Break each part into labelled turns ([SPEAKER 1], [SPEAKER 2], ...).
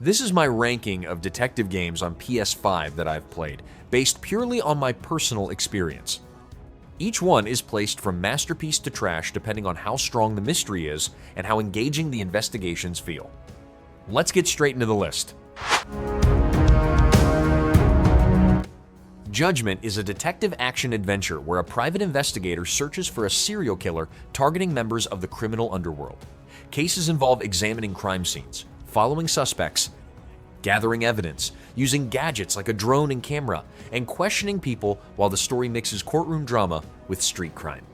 [SPEAKER 1] This is my ranking of detective games on PS5 that I've played, based purely on my personal experience. Each one is placed from masterpiece to trash depending on how strong the mystery is and how engaging the investigations feel. Let's get straight into the list. Judgment is a detective action adventure where a private investigator searches for a serial killer targeting members of the criminal underworld. Cases involve examining crime scenes, following suspects, gathering evidence, using gadgets like a drone and camera, and questioning people while the story mixes courtroom drama with street crime.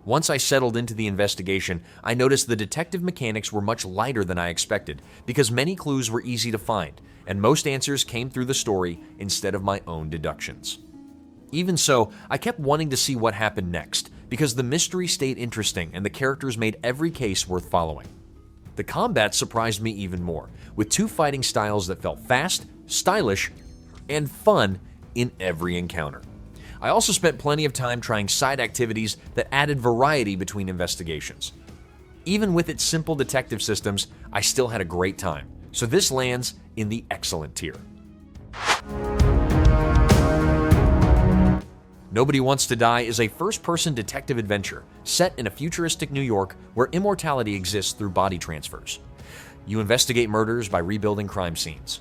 [SPEAKER 1] Once I settled into the investigation, I noticed the detective mechanics were much lighter than I expected because many clues were easy to find, and most answers came through the story instead of my own deductions. Even so, I kept wanting to see what happened next because the mystery stayed interesting and the characters made every case worth following. The combat surprised me even more, with two fighting styles that felt fast, stylish, and fun in every encounter. I also spent plenty of time trying side activities that added variety between investigations. Even with its simple detective systems, I still had a great time, so this lands in the excellent tier. Nobody Wants to Die is a first-person detective adventure set in a futuristic New York where immortality exists through body transfers. You investigate murders by rebuilding crime scenes,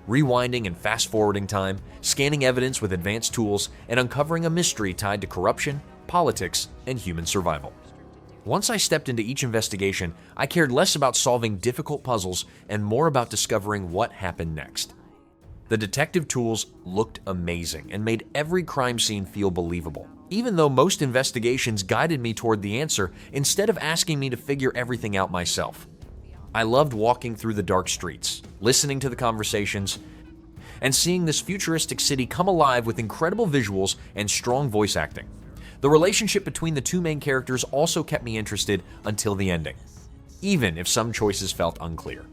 [SPEAKER 1] rewinding and fast-forwarding time, scanning evidence with advanced tools, and uncovering a mystery tied to corruption, politics, and human survival. Once I stepped into each investigation, I cared less about solving difficult puzzles and more about discovering what happened next. The detective tools looked amazing and made every crime scene feel believable, even though most investigations guided me toward the answer instead of asking me to figure everything out myself. I loved walking through the dark streets, listening to the conversations, and seeing this futuristic city come alive with incredible visuals and strong voice acting. The relationship between the two main characters also kept me interested until the ending, even if some choices felt unclear.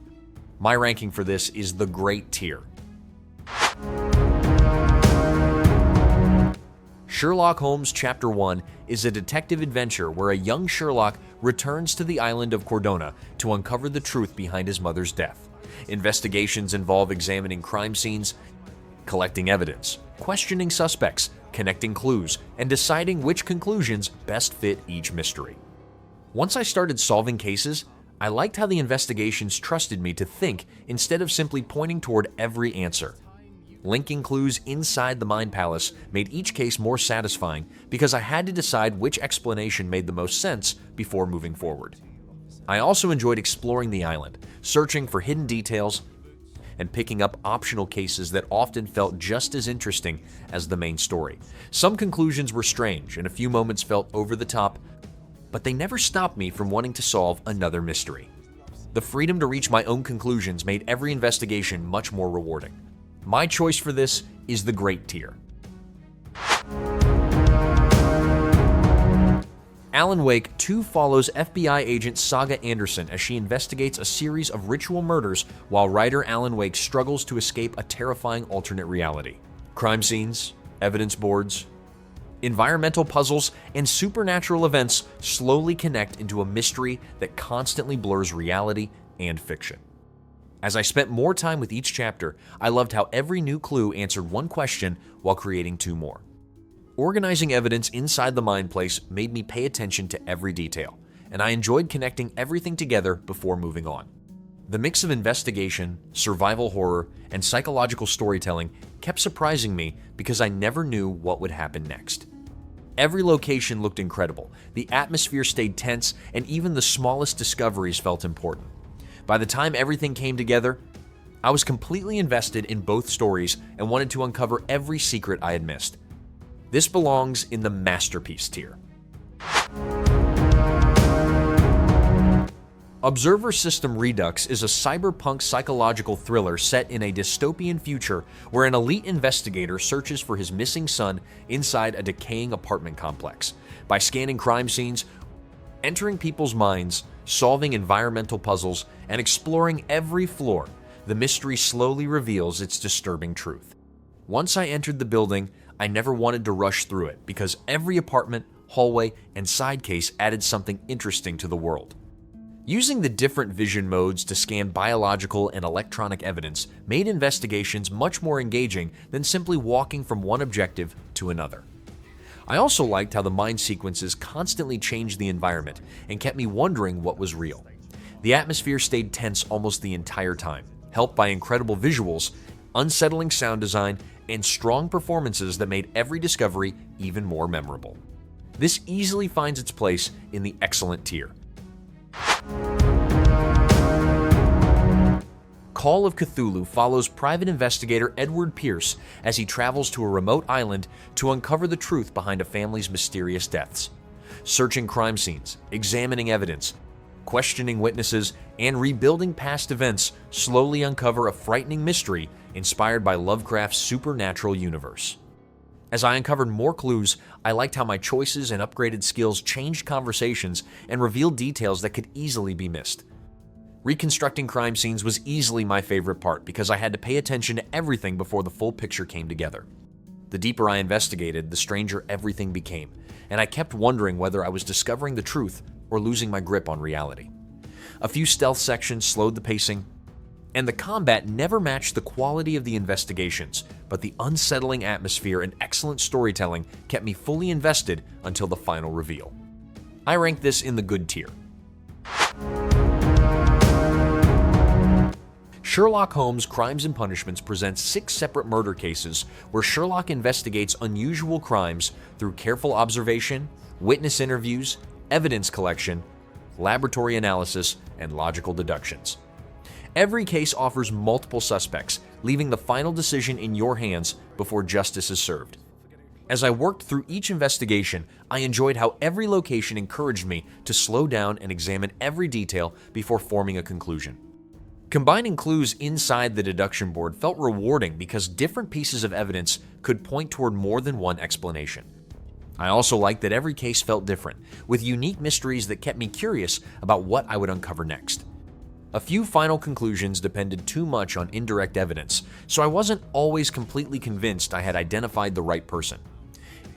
[SPEAKER 1] My ranking for this is the great tier. Sherlock Holmes Chapter 1 is a detective adventure where a young Sherlock returns to the island of Cordona to uncover the truth behind his mother's death. Investigations involve examining crime scenes, collecting evidence, questioning suspects, connecting clues, and deciding which conclusions best fit each mystery. Once I started solving cases, I liked how the investigations trusted me to think instead of simply pointing toward every answer. Linking clues inside the Mind Palace made each case more satisfying because I had to decide which explanation made the most sense before moving forward. I also enjoyed exploring the island, searching for hidden details, and picking up optional cases that often felt just as interesting as the main story. Some conclusions were strange and a few moments felt over the top, but they never stopped me from wanting to solve another mystery. The freedom to reach my own conclusions made every investigation much more rewarding. My choice for this is the great tier. Alan Wake 2 follows FBI agent Saga Anderson as she investigates a series of ritual murders while writer Alan Wake struggles to escape a terrifying alternate reality. Crime scenes, evidence boards, environmental puzzles, and supernatural events slowly connect into a mystery that constantly blurs reality and fiction. As I spent more time with each chapter, I loved how every new clue answered one question while creating two more. Organizing evidence inside the Mind Place made me pay attention to every detail, and I enjoyed connecting everything together before moving on. The mix of investigation, survival horror, and psychological storytelling kept surprising me because I never knew what would happen next. Every location looked incredible, the atmosphere stayed tense, and even the smallest discoveries felt important. By the time everything came together, I was completely invested in both stories and wanted to uncover every secret I had missed. This belongs in the masterpiece tier. Observer System Redux is a cyberpunk psychological thriller set in a dystopian future where an elite investigator searches for his missing son inside a decaying apartment complex. By scanning crime scenes, entering people's minds, solving environmental puzzles, and exploring every floor, the mystery slowly reveals its disturbing truth. Once I entered the building, I never wanted to rush through it because every apartment, hallway, and side case added something interesting to the world. Using the different vision modes to scan biological and electronic evidence made investigations much more engaging than simply walking from one objective to another. I also liked how the mind sequences constantly changed the environment and kept me wondering what was real. The atmosphere stayed tense almost the entire time, helped by incredible visuals, unsettling sound design, and strong performances that made every discovery even more memorable. This easily finds its place in the excellent tier. Call of Cthulhu follows private investigator Edward Pierce as he travels to a remote island to uncover the truth behind a family's mysterious deaths. Searching crime scenes, examining evidence, questioning witnesses, and rebuilding past events slowly uncover a frightening mystery inspired by Lovecraft's supernatural universe. As I uncovered more clues, I liked how my choices and upgraded skills changed conversations and revealed details that could easily be missed. Reconstructing crime scenes was easily my favorite part because I had to pay attention to everything before the full picture came together. The deeper I investigated, the stranger everything became, and I kept wondering whether I was discovering the truth or losing my grip on reality. A few stealth sections slowed the pacing, and the combat never matched the quality of the investigations, but the unsettling atmosphere and excellent storytelling kept me fully invested until the final reveal. I rank this in the good tier. Sherlock Holmes Crimes and Punishments presents 6 separate murder cases where Sherlock investigates unusual crimes through careful observation, witness interviews, evidence collection, laboratory analysis, and logical deductions. Every case offers multiple suspects, leaving the final decision in your hands before justice is served. As I worked through each investigation, I enjoyed how every location encouraged me to slow down and examine every detail before forming a conclusion. Combining clues inside the deduction board felt rewarding because different pieces of evidence could point toward more than one explanation. I also liked that every case felt different, with unique mysteries that kept me curious about what I would uncover next. A few final conclusions depended too much on indirect evidence, so I wasn't always completely convinced I had identified the right person.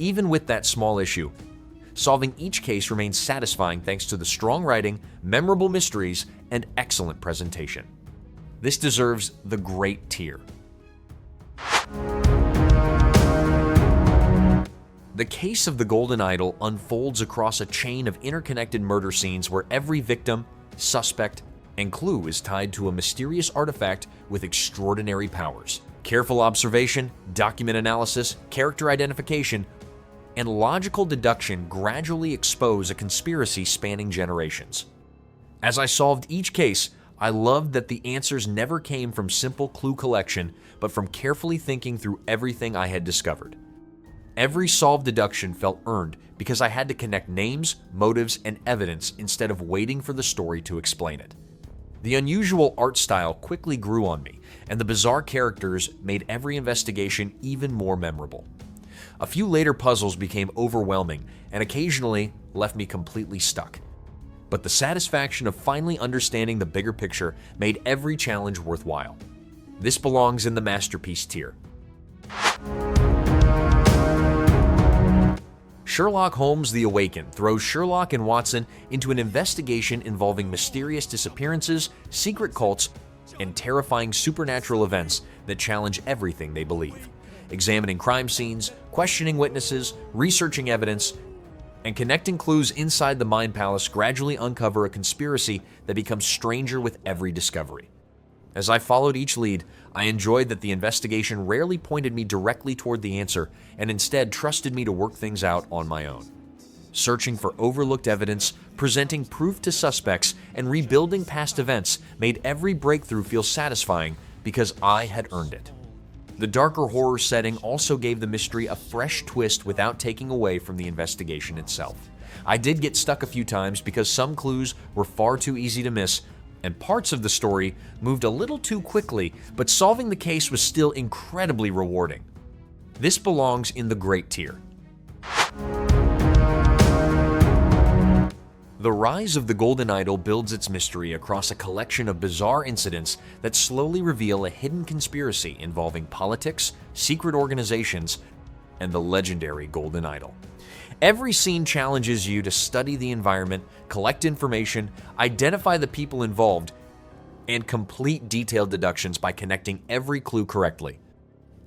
[SPEAKER 1] Even with that small issue, solving each case remains satisfying thanks to the strong writing, memorable mysteries, and excellent presentation. This deserves the great tier. The case of the Golden Idol unfolds across a chain of interconnected murder scenes where every victim, suspect, and clue is tied to a mysterious artifact with extraordinary powers. Careful observation, document analysis, character identification, and logical deduction gradually expose a conspiracy spanning generations. As I solved each case, I loved that the answers never came from simple clue collection, but from carefully thinking through everything I had discovered. Every solved deduction felt earned because I had to connect names, motives, and evidence instead of waiting for the story to explain it. The unusual art style quickly grew on me, and the bizarre characters made every investigation even more memorable. A few later puzzles became overwhelming and occasionally left me completely stuck. But the satisfaction of finally understanding the bigger picture made every challenge worthwhile. This belongs in the masterpiece tier. Sherlock Holmes The Awakened throws Sherlock and Watson into an investigation involving mysterious disappearances, secret cults, and terrifying supernatural events that challenge everything they believe. Examining crime scenes, questioning witnesses, researching evidence, and connecting clues inside the Mind Palace gradually uncover a conspiracy that becomes stranger with every discovery. As I followed each lead, I enjoyed that the investigation rarely pointed me directly toward the answer and instead trusted me to work things out on my own. Searching for overlooked evidence, presenting proof to suspects, and rebuilding past events made every breakthrough feel satisfying because I had earned it. The darker horror setting also gave the mystery a fresh twist without taking away from the investigation itself. I did get stuck a few times because some clues were far too easy to miss, and parts of the story moved a little too quickly, but solving the case was still incredibly rewarding. This belongs in the great tier. The Rise of the Golden Idol builds its mystery across a collection of bizarre incidents that slowly reveal a hidden conspiracy involving politics, secret organizations, and the legendary Golden Idol. Every scene challenges you to study the environment, collect information, identify the people involved, and complete detailed deductions by connecting every clue correctly.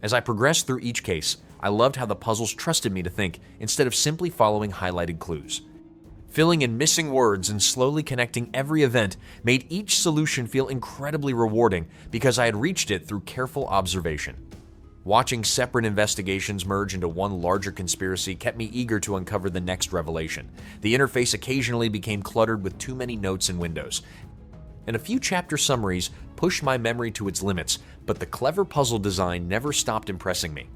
[SPEAKER 1] As I progressed through each case, I loved how the puzzles trusted me to think instead of simply following highlighted clues. Filling in missing words and slowly connecting every event made each solution feel incredibly rewarding because I had reached it through careful observation. Watching separate investigations merge into one larger conspiracy kept me eager to uncover the next revelation. The interface occasionally became cluttered with too many notes and windows, and a few chapter summaries pushed my memory to its limits, but the clever puzzle design never stopped impressing me.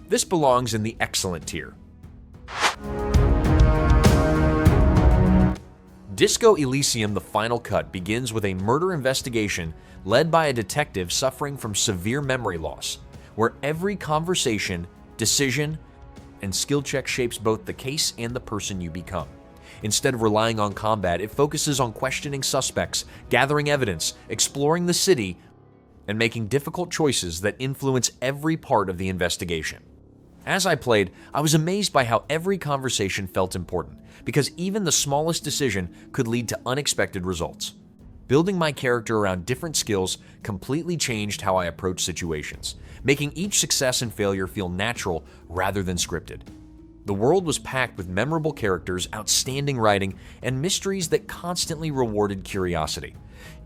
[SPEAKER 1] This belongs in the excellent tier. Disco Elysium: The Final Cut begins with a murder investigation led by a detective suffering from severe memory loss, where every conversation, decision, and skill check shapes both the case and the person you become. Instead of relying on combat, it focuses on questioning suspects, gathering evidence, exploring the city, and making difficult choices that influence every part of the investigation. As I played, I was amazed by how every conversation felt important, because even the smallest decision could lead to unexpected results. Building my character around different skills completely changed how I approach situations, making each success and failure feel natural rather than scripted. The world was packed with memorable characters, outstanding writing, and mysteries that constantly rewarded curiosity.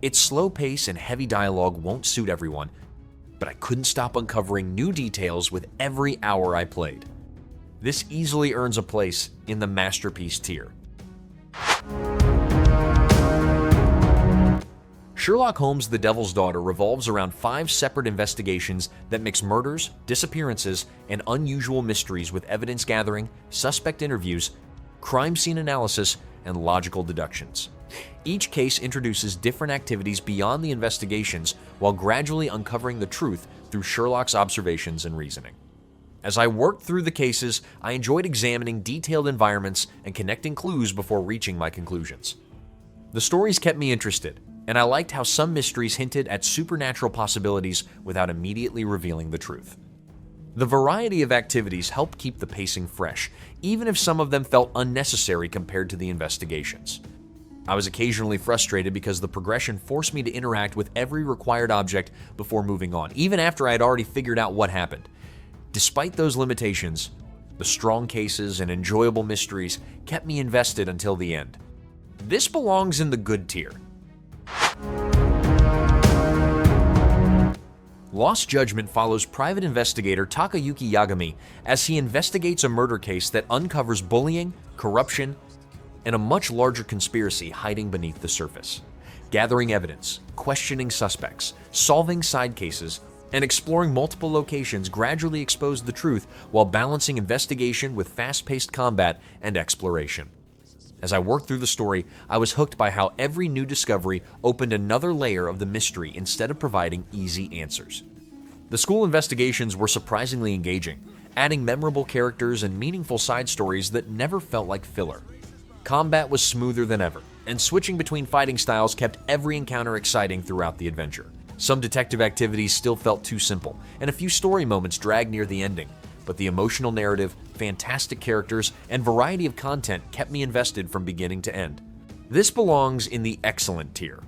[SPEAKER 1] Its slow pace and heavy dialogue won't suit everyone, but I couldn't stop uncovering new details with every hour I played. This easily earns a place in the masterpiece tier. Sherlock Holmes: The Devil's Daughter revolves around 5 separate investigations that mix murders, disappearances, and unusual mysteries with evidence gathering, suspect interviews, crime scene analysis, and logical deductions. Each case introduces different activities beyond the investigations while gradually uncovering the truth through Sherlock's observations and reasoning. As I worked through the cases, I enjoyed examining detailed environments and connecting clues before reaching my conclusions. The stories kept me interested, and I liked how some mysteries hinted at supernatural possibilities without immediately revealing the truth. The variety of activities helped keep the pacing fresh, even if some of them felt unnecessary compared to the investigations. I was occasionally frustrated because the progression forced me to interact with every required object before moving on, even after I had already figured out what happened. Despite those limitations, the strong cases and enjoyable mysteries kept me invested until the end. This belongs in the good tier. Lost Judgment follows private investigator Takayuki Yagami as he investigates a murder case that uncovers bullying, corruption, and a much larger conspiracy hiding beneath the surface. Gathering evidence, questioning suspects, solving side cases, and exploring multiple locations gradually expose the truth while balancing investigation with fast-paced combat and exploration. As I worked through the story, I was hooked by how every new discovery opened another layer of the mystery instead of providing easy answers. The school investigations were surprisingly engaging, adding memorable characters and meaningful side stories that never felt like filler. Combat was smoother than ever, and switching between fighting styles kept every encounter exciting throughout the adventure. Some detective activities still felt too simple, and a few story moments dragged near the ending, but the emotional narrative, fantastic characters, and variety of content kept me invested from beginning to end. This belongs in the excellent tier.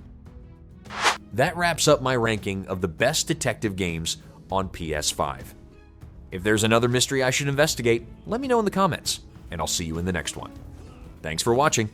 [SPEAKER 1] That wraps up my ranking of the best detective games on PS5. If there's another mystery I should investigate, let me know in the comments, and I'll see you in the next one. Thanks for watching.